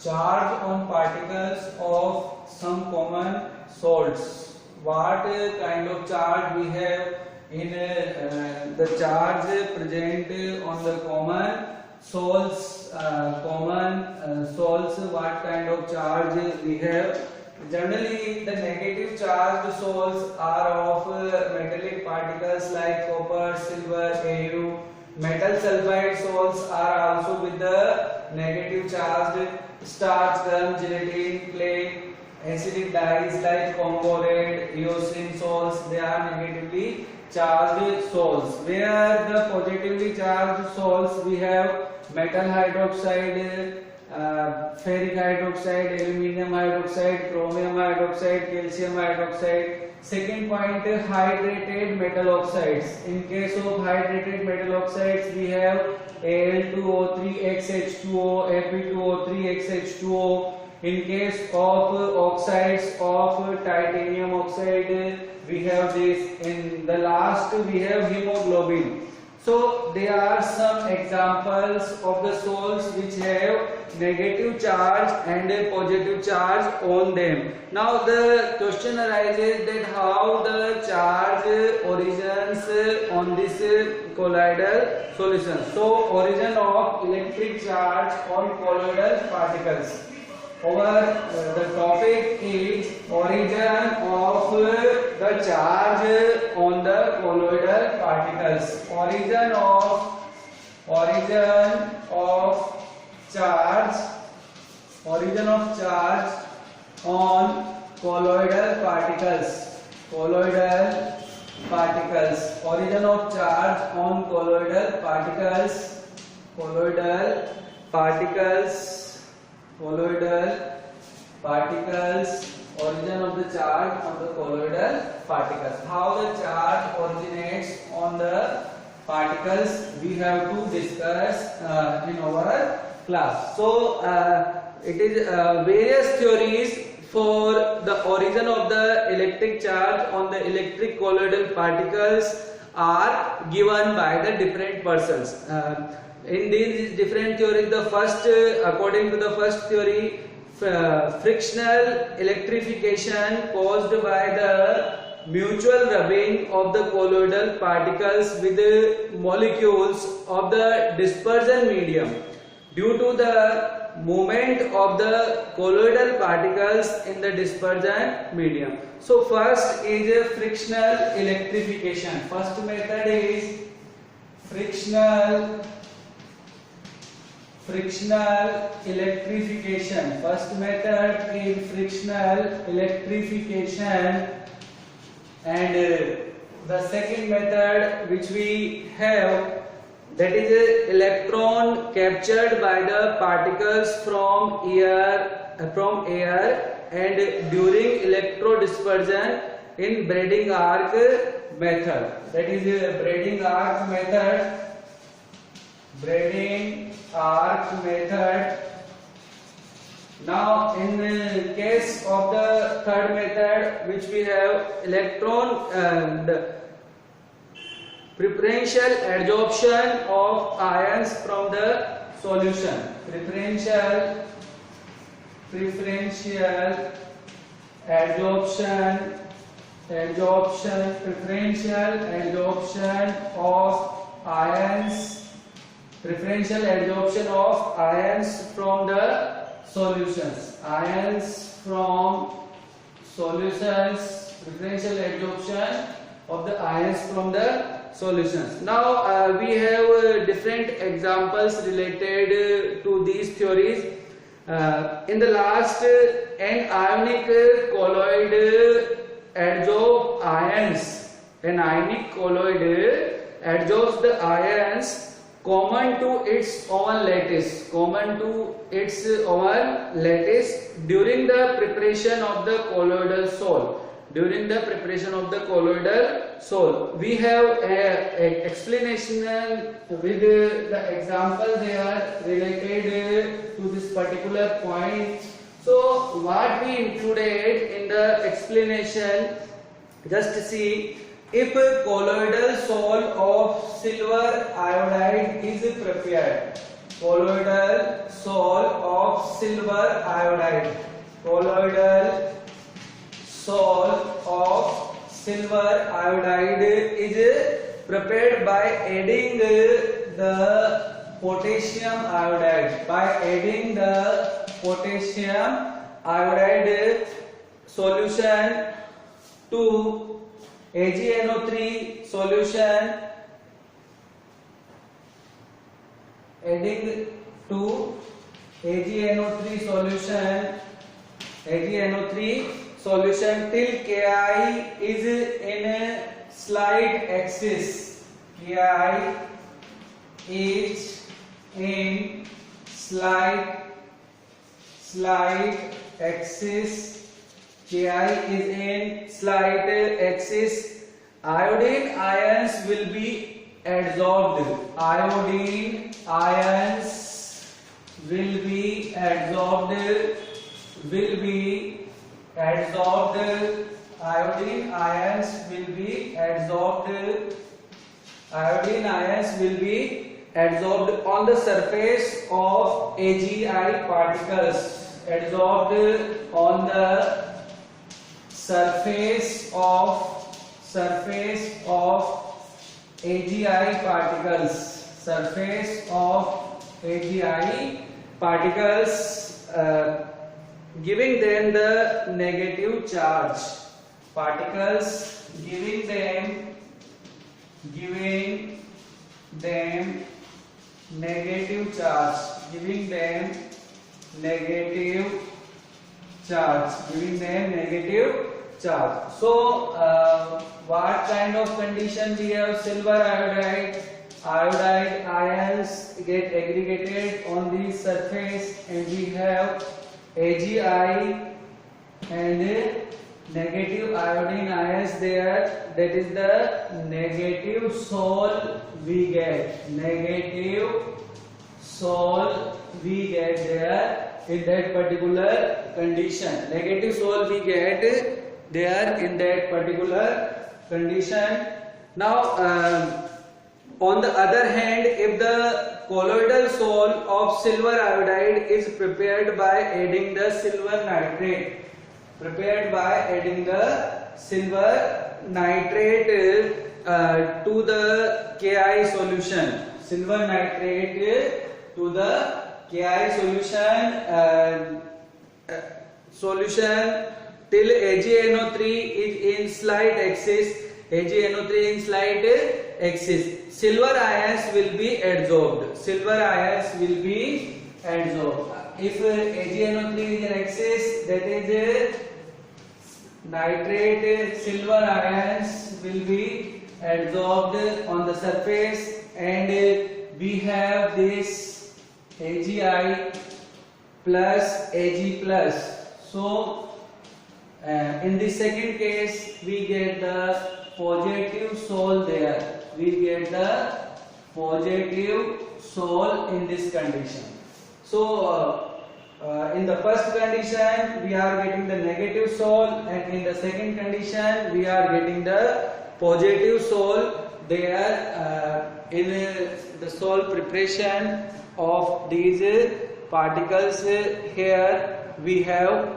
Charge on particles of some common salts. What kind of charge we have in the charge present on the common salts? What kind of charge we have? Generally, the negative charged salts are of metallic particles like copper, silver, Au. Metal sulfide salts are also with the negative charged. Starch, gum, gelatin, clay, acidic dyes like Congo red, eosin salts, they are negatively charged salts. Where the positively charged salts we have metal hydroxide, ferric hydroxide, aluminium hydroxide, chromium hydroxide, calcium hydroxide. Second point, hydrated metal oxides. In case of hydrated metal oxides, we have Al2O3XH2O, Fe2O3XH2O. In case of oxides of titanium oxide, we have this. In the last, we have hemoglobin. So there are some examples of the salts which have negative charge and a positive charge on them. Now the question arises that how the charge origins on this colloidal solution. So origin of electric charge on colloidal particles. Our the topic is origin of the charge on the colloidal particles. Origin of charge on colloidal particles. Origin of charge on colloidal particles. Origin of the charge on the colloidal particles. How the charge originates on the particles we have to discuss in our class. So it is various theories for the origin of the electric charge on the electric colloidal particles are given by the different persons. In these different theories, the first, according to the first theory, frictional electrification caused by the mutual rubbing of the colloidal particles with the molecules of the dispersion medium due to the movement of the colloidal particles in the dispersion medium. So first is a frictional electrification. First method is frictional electrification. First method is frictional electrification, and the second method which we have, that is electron captured by the particles from air and during electrodispersion in Brayton arc method. That is a Brayton arc method. Now in the case of the third method, which we have electron and preferential adsorption of ions from the solution. Preferential adsorption of ions from the solutions. Preferential adsorption of the ions from the solutions. Now we have different examples related to these theories. In the last, an ionic colloid adsorbs ions. An ionic colloid adsorbs the ions common to its own lattice. During the preparation of the colloidal sol. We have a explanation with the example they are related to this particular point. So what we included in the explanation, just see, if a colloidal sol of silver iodide is prepared, colloidal salt of silver iodide. Colloidal salt of silver iodide is prepared by adding the potassium iodide. By adding the potassium iodide solution to AgNO3 solution, adding to AgNO3 solution till Ki is in a slight axis. Ki is in slight axis. Ki is in slight axis. Iodine ions will be adsorbed. Iodine ions will be adsorbed. Iodine ions will be adsorbed. Iodine ions will be adsorbed on the surface of AgI particles. Adsorbed on the surface of AgI particles. Surface of AgI particles, giving them the negative charge. Particles giving them negative charge. Giving them negative charge. So what kind of condition we have? Silver iodide ions get aggregated on the surface, and we have AgI and negative iodine ions there. That is the negative sol we get. Negative sol we get there in that particular condition. Negative sol we get there in that particular condition. Now on the other hand, if the colloidal salt of silver iodide is prepared by adding the silver nitrate, to the Ki solution, silver nitrate to the Ki solution till AgNO3 is in slight axis. Silver ions will be adsorbed. If AgNO3 is in axis, that is nitrate silver ions will be adsorbed on the surface, and we have this AgI plus Ag plus. So in the second case we get the positive sol there. We get the positive sol in this condition. So in the first condition we are getting the negative sol, and in the second condition we are getting the positive sol there. In the sol preparation of these particles, here we have